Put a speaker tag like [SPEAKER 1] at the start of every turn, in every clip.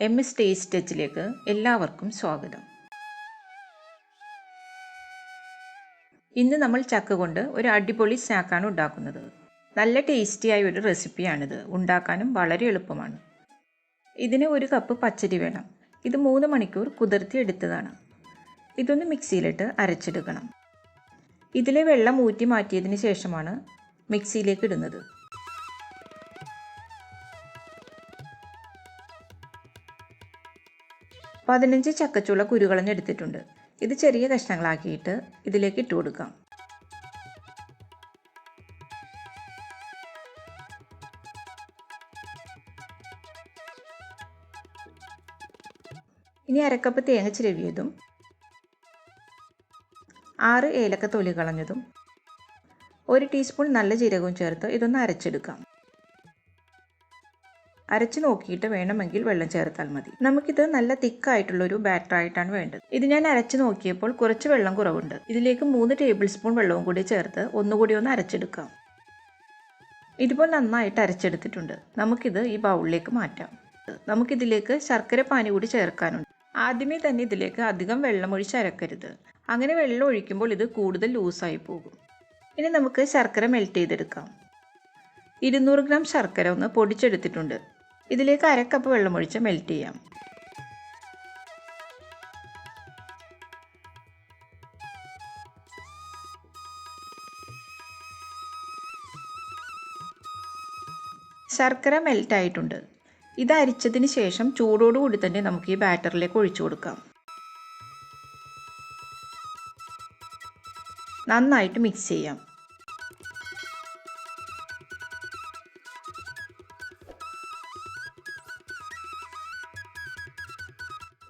[SPEAKER 1] MSTasteTouchലേക്ക് എല്ലാവർക്കും സ്വാഗതം. ഇന്ന് നമ്മൾ ചക്ക കൊണ്ട് ഒരു അടിപൊളി സ്നാക്കാണ് ഉണ്ടാക്കുന്നത്. നല്ല ടേസ്റ്റിയായ ഒരു റെസിപ്പിയാണിത്. ഉണ്ടാക്കാനും വളരെ എളുപ്പമാണ്. ഇതിന് 1 കപ്പ് പച്ചരി വേണം. ഇത് 3 മണിക്കൂർ കുതിർത്തി എടുത്തതാണ്. ഇതൊന്ന് മിക്സിയിലിട്ട് അരച്ചെടുക്കണം. ഇതിലെ വെള്ളം ഊറ്റി മാറ്റിയതിന് ശേഷമാണ് മിക്സിയിലേക്ക് ഇടുന്നത്. പതിനഞ്ച് ചക്കച്ചുള കുരുകളഞ്ഞെടുത്തിട്ടുണ്ട്. ഇത് ചെറിയ കഷ്ണങ്ങളാക്കിയിട്ട് ഇതിലേക്ക് ഇട്ട് കൊടുക്കാം. ഇനി അരക്കപ്പ് തേങ്ങ ചിരവിയതും 6 ഏലക്ക തൊലി കളഞ്ഞതും 1 ടീസ്പൂൺ നല്ല ജീരകവും ചേർത്ത് ഇതൊന്ന് അരച്ചെടുക്കാം. അരച്ച് നോക്കിയിട്ട് വേണമെങ്കിൽ വെള്ളം ചേർത്താൽ മതി. നമുക്കിത് നല്ല തിക്കായിട്ടുള്ളൊരു ബാറ്ററായിട്ടാണ് വേണ്ടത്. ഇത് ഞാൻ അരച്ച് നോക്കിയപ്പോൾ കുറച്ച് വെള്ളം കുറവുണ്ട്. ഇതിലേക്ക് 3 ടേബിൾ സ്പൂൺ വെള്ളവും കൂടി ചേർത്ത് ഒന്നുകൂടി ഒന്ന് അരച്ചെടുക്കാം. ഇതിപ്പോൾ നന്നായിട്ട് അരച്ചെടുത്തിട്ടുണ്ട്. നമുക്കിത് ഈ ബൗളിലേക്ക് മാറ്റാം. നമുക്കിതിലേക്ക് ശർക്കര പാനി കൂടി ചേർക്കാനുണ്ട്. ആദ്യമേ തന്നെ ഇതിലേക്ക് അധികം വെള്ളം ഒഴിച്ച് അരക്കരുത്. അങ്ങനെ വെള്ളം ഒഴിക്കുമ്പോൾ ഇത് കൂടുതൽ ലൂസായി പോകും. ഇനി നമുക്ക് ശർക്കര മെൽറ്റ് ചെയ്തെടുക്കാം. 200 ഗ്രാം ശർക്കര ഒന്ന് പൊടിച്ചെടുത്തിട്ടുണ്ട്. ഇതിലേക്ക് 1/2 കപ്പ് വെള്ളം ഒഴിച്ച് മെൽറ്റ് ചെയ്യാം. ശർക്കര മെൽറ്റ് ആയിട്ടുണ്ട്. ഇത് അരിച്ചതിന് ശേഷം ചൂടോടുകൂടി തന്നെ നമുക്ക് ഈ ബാറ്ററിലേക്ക് ഒഴിച്ചു കൊടുക്കാം. നന്നായിട്ട് മിക്സ് ചെയ്യാം.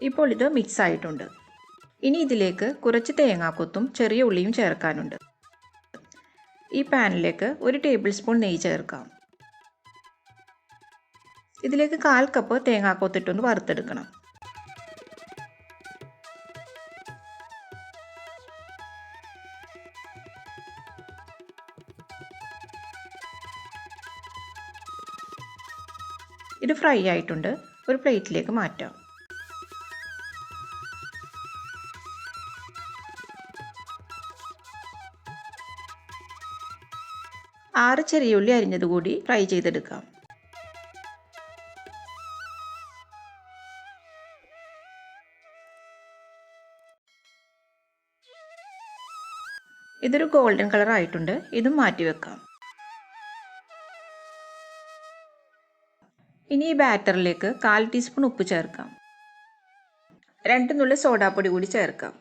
[SPEAKER 1] ഇപ്പോൾ ഇത് മിക്സ് ആയിട്ടുണ്ട്. ഇനി ഇതിലേക്ക് കുറച്ച് തേങ്ങാക്കൊത്തും ചെറിയ ഉള്ളിയും ചേർക്കാനുണ്ട്. ഈ പാനിലേക്ക് 1 ടേബിൾ സ്പൂൺ നെയ്യ് ചേർക്കാം. ഇതിലേക്ക് 1/4 കപ്പ് തേങ്ങാക്കൊത്തിട്ടൊന്ന് വറുത്തെടുക്കണം. ഇത് ഫ്രൈ ആയിട്ടുണ്ട്. ഒരു പ്ലേറ്റിലേക്ക് മാറ്റാം. 6 ചെറിയ ഉള്ളി അരിഞ്ഞത് കൂടി ഫ്രൈ ചെയ്തെടുക്കാം. ഇതൊരു ഗോൾഡൻ കളർ ആയിട്ടുണ്ട്. ഇതും മാറ്റി വെക്കാം. ഇനി ഈ ബാറ്ററിലേക്ക് 1/4 ടീസ്പൂൺ ഉപ്പ് ചേർക്കാം. 2 നുള്ളി സോഡാപ്പൊടി കൂടി ചേർക്കാം.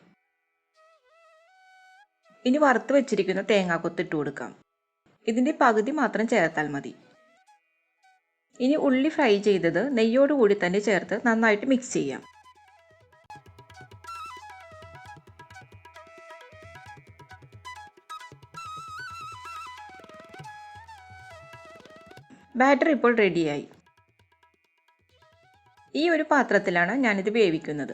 [SPEAKER 1] ഇനി വറുത്ത് വെച്ചിരിക്കുന്ന തേങ്ങാക്കൊത്ത് ഇട്ട് കൊടുക്കാം. ഇതിൻ്റെ പകുതി മാത്രം ചേർത്താൽ മതി. ഇനി ഉള്ളി ഫ്രൈ ചെയ്തത് നെയ്യോടുകൂടി തന്നെ ചേർത്ത് നന്നായിട്ട് മിക്സ് ചെയ്യാം. ബാറ്റർ ഇപ്പോൾ റെഡിയായി. ഈ ഒരു പാത്രത്തിലാണ് ഞാനിത് വേവിക്കുന്നത്.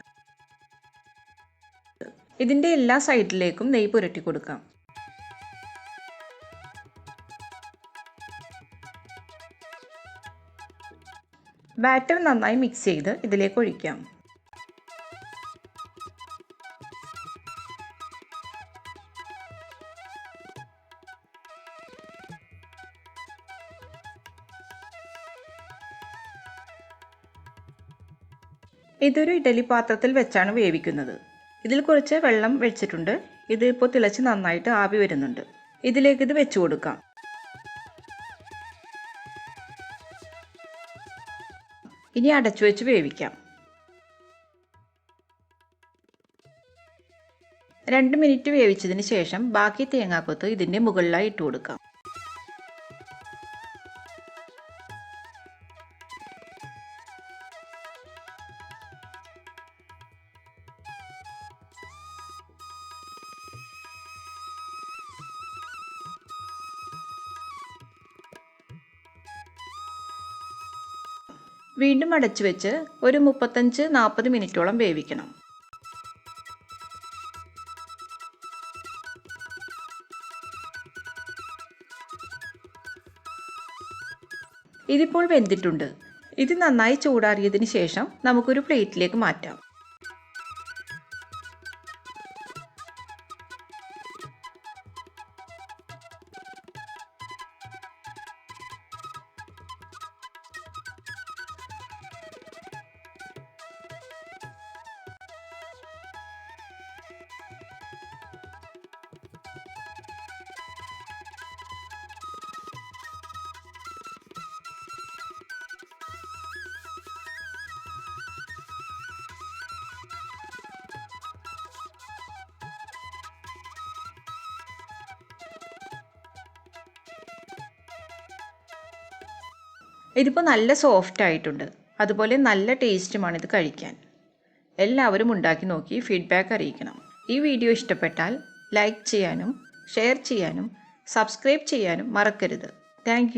[SPEAKER 1] ഇതിൻ്റെ എല്ലാ സൈഡിലേക്കും നെയ്യ് പുരട്ടി കൊടുക്കാം. ബാറ്റർ നന്നായി മിക്സ് ചെയ്ത് ഇതിലേക്ക് ഒഴിക്കാം. ഇതൊരു ഇഡലി പാത്രത്തിൽ വെച്ചാണ് വേവിക്കുന്നത്. ഇതിൽ കുറച്ച് വെള്ളം വെച്ചിട്ടുണ്ട്. ഇത് ഇപ്പോൾ തിളച്ച് നന്നായിട്ട് ആവി വരുന്നുണ്ട്. ഇതിലേക്ക് ഇത് വെച്ച് കൊടുക്കാം. ഇനി അടച്ചു വെച്ച് വേവിക്കാം. 2 മിനിറ്റ് വേവിച്ചതിന് ശേഷം ബാക്കി തേങ്ങാക്കൊത്ത് ഇതിൻ്റെ മുകളിലായി ഇട്ട് കൊടുക്കാം. വീണ്ടും അടച്ചു വെച്ച് ഒരു 35-40 മിനിറ്റോളം വേവിക്കണം. ഇതിപ്പോൾ വെന്തിട്ടുണ്ട്. ഇത് നന്നായി ചൂടാറിയതിന് ശേഷം നമുക്കൊരു പ്ലേറ്റിലേക്ക് മാറ്റാം. ഇതിപ്പോൾ നല്ല സോഫ്റ്റ് ആയിട്ടുണ്ട്. അതുപോലെ നല്ല ടേസ്റ്റുമാണ് ഇത് കഴിക്കാൻ. എല്ലാവരും ഉണ്ടാക്കി നോക്കി ഫീഡ്ബാക്ക് അറിയിക്കണം. ഈ വീഡിയോ ഇഷ്ടപ്പെട്ടാൽ ലൈക്ക് ചെയ്യാനും ഷെയർ ചെയ്യാനും സബ്സ്ക്രൈബ് ചെയ്യാനും മറക്കരുത്. താങ്ക്